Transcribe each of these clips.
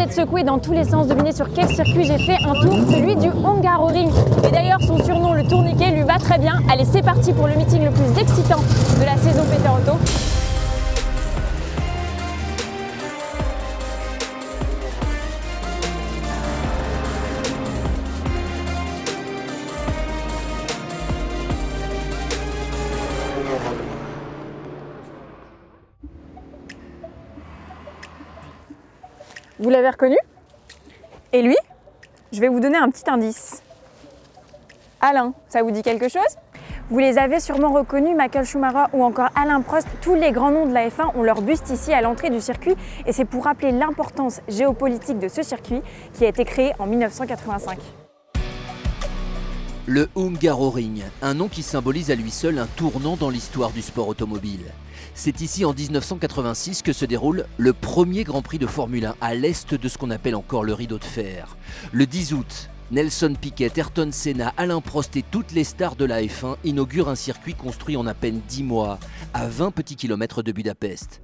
êtes secoués dans tous les sens, devinez sur quel circuit j'ai fait un tour, celui du Hungaroring. Et d'ailleurs, son surnom, le tourniquet, lui va très bien. Allez, c'est parti pour le meeting le plus excitant de la saison Peter Otto. Vous l'avez reconnu? Et lui? Je vais vous donner un petit indice. Alain, ça vous dit quelque chose? Vous les avez sûrement reconnus, Michael Schumacher ou encore Alain Prost. Tous les grands noms de la F1 ont leur buste ici à l'entrée du circuit et c'est pour rappeler l'importance géopolitique de ce circuit qui a été créé en 1985. Le Hungaroring, un nom qui symbolise à lui seul un tournant dans l'histoire du sport automobile. C'est ici en 1986 que se déroule le premier Grand Prix de Formule 1 à l'est de ce qu'on appelle encore le rideau de fer. Le 10 août, Nelson Piquet, Ayrton Senna, Alain Prost et toutes les stars de la F1 inaugurent un circuit construit en à peine 10 mois, à 20 petits kilomètres de Budapest.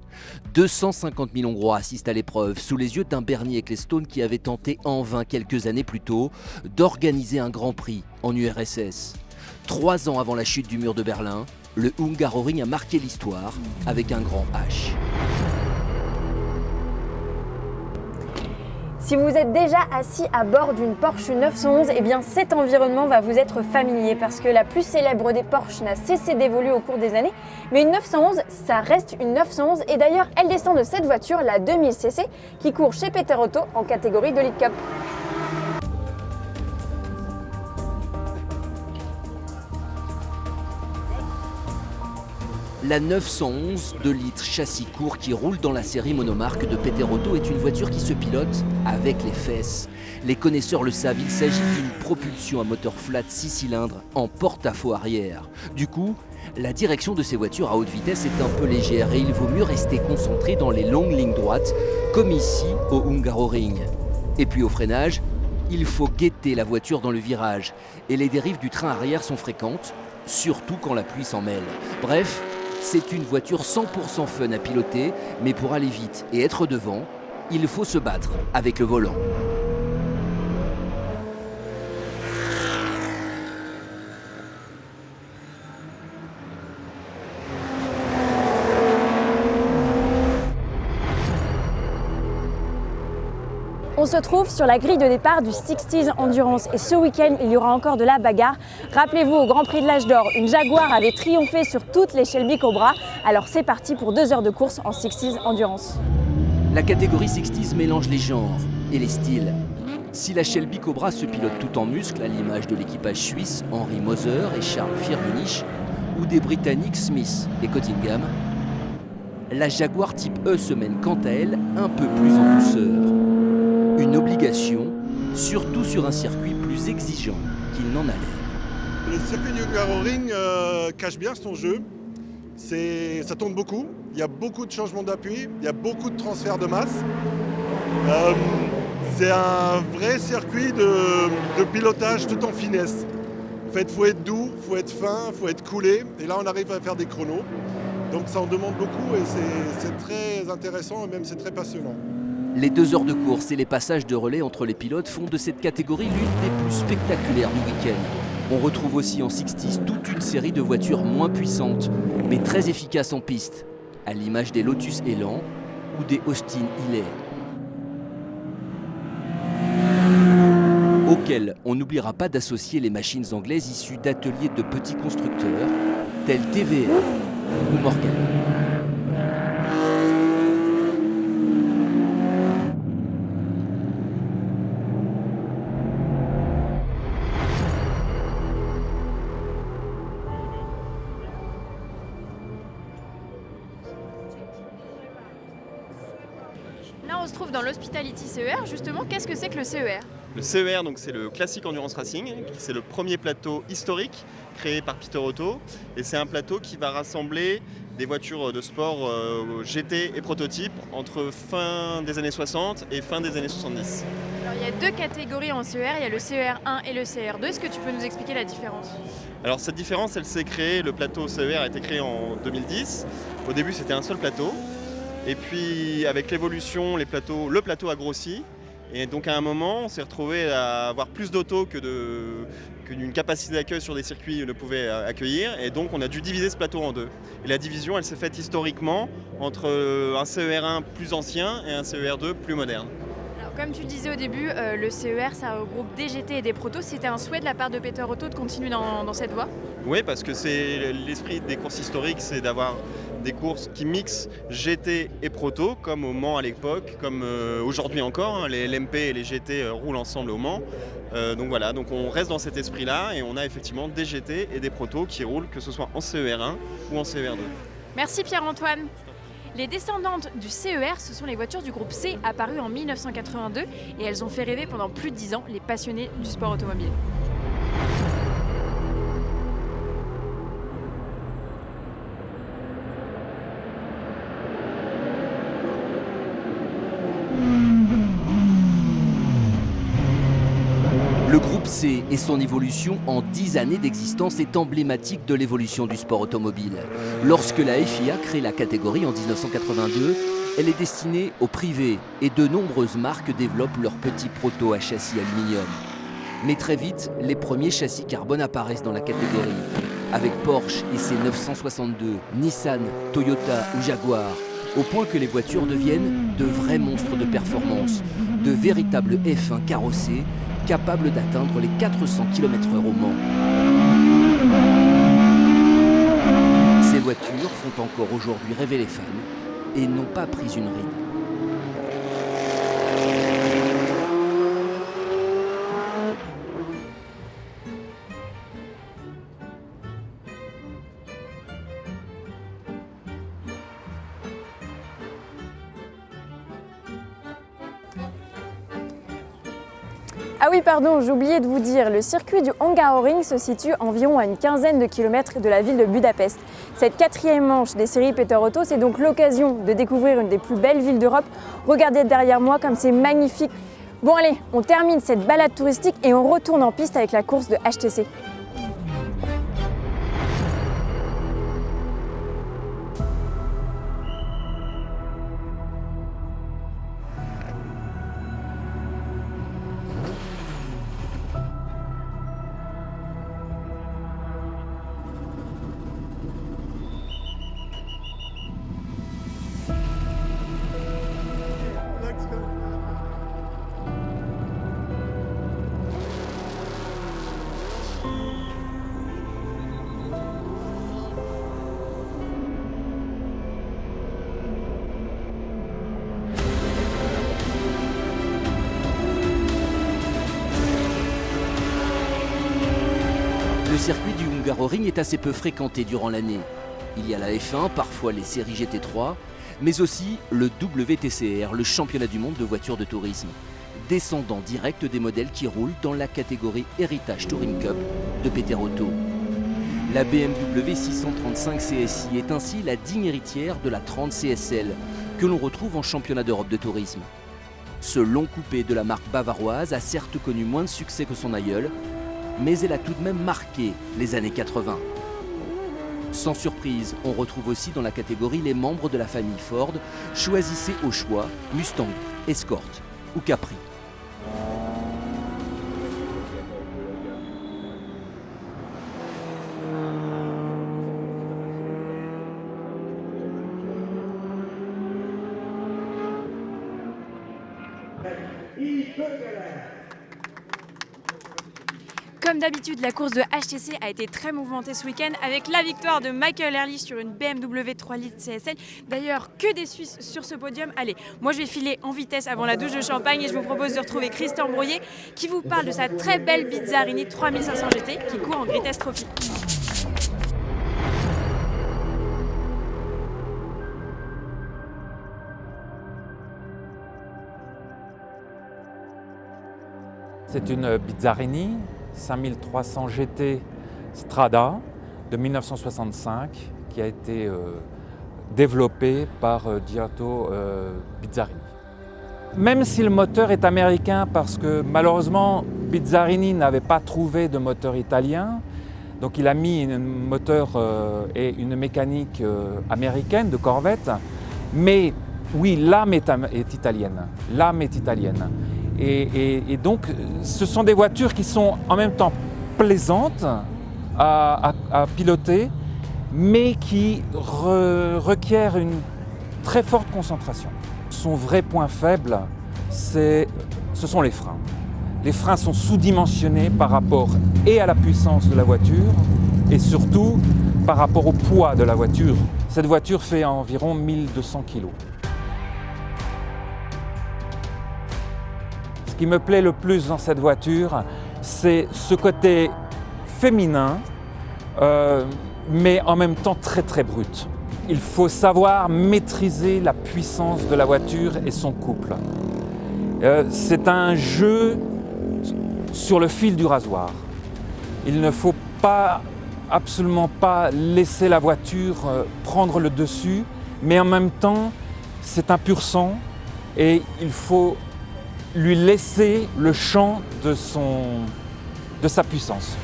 250 000 Hongrois assistent à l'épreuve, sous les yeux d'un Bernie Ecclestone qui avait tenté en vain quelques années plus tôt d'organiser un Grand Prix en URSS. 3 ans avant la chute du mur de Berlin, le Hungaroring a marqué l'histoire avec un grand H. Si vous êtes déjà assis à bord d'une Porsche 911, eh bien cet environnement va vous être familier parce que la plus célèbre des Porsche n'a cessé d'évoluer au cours des années. Mais une 911, ça reste une 911 et d'ailleurs elle descend de cette voiture, la 2000cc, qui court chez Peter Otto en catégorie de Lead Cup. La 911 2 litres châssis court qui roule dans la série monomarque de Peter Otto est une voiture qui se pilote avec les fesses. Les connaisseurs le savent, il s'agit d'une propulsion à moteur flat 6 cylindres en porte-à-faux arrière. Du coup, la direction de ces voitures à haute vitesse est un peu légère et il vaut mieux rester concentré dans les longues lignes droites, comme ici au Hungaroring. Et puis au freinage, il faut guetter la voiture dans le virage et les dérives du train arrière sont fréquentes, surtout quand la pluie s'en mêle. Bref, c'est une voiture 100% fun à piloter, mais pour aller vite et être devant, il faut se battre avec le volant. On se trouve sur la grille de départ du 60s Endurance et ce week-end, il y aura encore de la bagarre. Rappelez-vous, au Grand Prix de l'Âge d'Or, une Jaguar avait triomphé sur toutes les Shelby Cobra. Alors c'est parti pour 2 heures de course en 60s Endurance. La catégorie 60s mélange les genres et les styles. Si la Shelby Cobra se pilote tout en muscle, à l'image de l'équipage suisse Henry Moser et Charles Firmenich, ou des Britanniques Smith et Cottingham, la Jaguar type E se mène quant à elle un peu plus en douceur. Une obligation, surtout sur un circuit plus exigeant qu'il n'en a l'air. Le circuit du Hungaroring cache bien son jeu. Ça tourne beaucoup, il y a beaucoup de changements d'appui, il y a beaucoup de transferts de masse. C'est un vrai circuit de pilotage tout en finesse. En fait, il faut être doux, il faut être fin, il faut être coulé. Et là, on arrive à faire des chronos. Donc ça en demande beaucoup et c'est très intéressant et même c'est très passionnant. Les 2 heures de course et les passages de relais entre les pilotes font de cette catégorie l'une des plus spectaculaires du week-end. On retrouve aussi en 60s toute une série de voitures moins puissantes, mais très efficaces en piste, à l'image des Lotus Elan ou des Austin Healey. Auxquelles on n'oubliera pas d'associer les machines anglaises issues d'ateliers de petits constructeurs, tels TVR ou Morgan. Là, on se trouve dans l'Hospitality CER. Justement, qu'est-ce que c'est que le CER? Le CER, donc, c'est le Classic Endurance Racing. C'est le premier plateau historique créé par Peter Otto. Et c'est un plateau qui va rassembler des voitures de sport GT et prototypes entre fin des années 60 et fin des années 70. Alors, il y a 2 catégories en CER. Il y a le CER1 et le CER2. Est-ce que tu peux nous expliquer la différence? Alors cette différence, elle s'est créée, le plateau CER a été créé en 2010. Au début, c'était un seul plateau. Et puis avec l'évolution, le plateau a grossi. Et donc à un moment, on s'est retrouvé à avoir plus d'autos que d'une capacité d'accueil sur des circuits ne pouvait accueillir. Et donc on a dû diviser ce plateau en deux. Et la division, elle s'est faite historiquement entre un CER1 plus ancien et un CER2 plus moderne. Alors, comme tu le disais au début, le CER, ça regroupe des GT et des protos. C'était un souhait de la part de Peter Otto de continuer dans cette voie? Oui, parce que c'est l'esprit des courses historiques, c'est d'avoir des courses qui mixent GT et proto, comme au Mans à l'époque, comme aujourd'hui encore, hein, les LMP et les GT roulent ensemble au Mans. Donc voilà, donc on reste dans cet esprit-là et on a effectivement des GT et des protos qui roulent, que ce soit en CER1 ou en CER2. Merci Pierre-Antoine. Les descendantes du CER, ce sont les voitures du groupe C apparues en 1982 et elles ont fait rêver pendant plus de 10 ans les passionnés du sport automobile. Le groupe C et son évolution en 10 années d'existence est emblématique de l'évolution du sport automobile. Lorsque la FIA crée la catégorie en 1982, elle est destinée au privé et de nombreuses marques développent leurs petits protos à châssis aluminium. Mais très vite, les premiers châssis carbone apparaissent dans la catégorie. Avec Porsche et ses 962, Nissan, Toyota ou Jaguar, au point que les voitures deviennent de vrais monstres de performance, de véritables F1 carrossés, capables d'atteindre les 400 km/h au Mans. Ces voitures font encore aujourd'hui rêver les fans et n'ont pas pris une ride. Ah oui, pardon, j'ai oublié de vous dire, le circuit du Hungaroring se situe environ à une quinzaine de kilomètres de la ville de Budapest. Cette 4e manche des séries Peter Otto, c'est donc l'occasion de découvrir une des plus belles villes d'Europe. Regardez derrière moi comme c'est magnifique. Bon allez, on termine cette balade touristique et on retourne en piste avec la course de HTC. Le circuit du Hungaroring est assez peu fréquenté durant l'année. Il y a la F1, parfois les séries GT3, mais aussi le WTCR, le championnat du monde de voitures de tourisme, descendant direct des modèles qui roulent dans la catégorie Heritage Touring Cup de Peter Otto. La BMW 635 CSI est ainsi la digne héritière de la 30 CSL, que l'on retrouve en championnat d'Europe de tourisme. Ce long coupé de la marque bavaroise a certes connu moins de succès que son aïeul, mais elle a tout de même marqué les années 80. Sans surprise, on retrouve aussi dans la catégorie les membres de la famille Ford. Choisissez au choix Mustang, Escort ou Capri. Comme d'habitude, la course de HTC a été très mouvementée ce week-end avec la victoire de Michael Ehrlich sur une BMW 3 litres CSL. D'ailleurs, que des Suisses sur ce podium. Allez, moi je vais filer en vitesse avant la douche de champagne et je vous propose de retrouver Christian Brouillet qui vous parle de sa très belle Bizzarini 3500 GT qui court en Greatest Trophy. C'est une Bizzarini 5300 GT Strada de 1965 qui a été développée par Giotto Bizzarini. Même si le moteur est américain parce que malheureusement Bizzarini n'avait pas trouvé de moteur italien, donc il a mis un moteur et une mécanique américaine de Corvette, mais oui, l'âme est italienne. L'âme est italienne. Et donc, ce sont des voitures qui sont en même temps plaisantes à piloter, mais qui requièrent une très forte concentration. Son vrai point faible, ce sont les freins. Les freins sont sous-dimensionnés par rapport et à la puissance de la voiture et surtout par rapport au poids de la voiture. Cette voiture fait environ 1200 kg. Ce qui me plaît le plus dans cette voiture, c'est ce côté féminin, mais en même temps très très brut. Il faut savoir maîtriser la puissance de la voiture et son couple. C'est un jeu sur le fil du rasoir. Il ne faut absolument pas laisser la voiture prendre le dessus, mais en même temps, c'est un pur sang et il faut lui laisser le champ de sa puissance.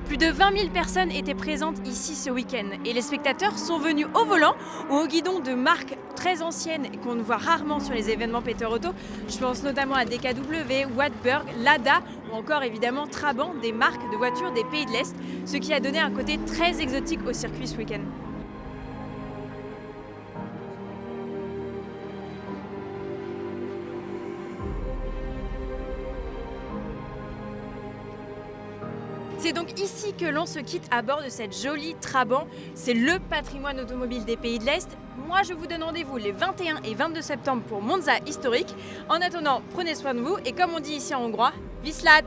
Plus de 20 000 personnes étaient présentes ici ce week-end et les spectateurs sont venus au volant ou au guidon de marques très anciennes et qu'on voit rarement sur les événements Peter Auto. Je pense notamment à DKW, Wartburg, Lada ou encore évidemment Trabant, des marques de voitures des pays de l'Est, ce qui a donné un côté très exotique au circuit ce week-end. C'est donc ici que l'on se quitte à bord de cette jolie Trabant. C'est le patrimoine automobile des pays de l'Est. Moi, je vous donne rendez-vous les 21 et 22 septembre pour Monza historique. En attendant, prenez soin de vous et comme on dit ici en hongrois, viszlát!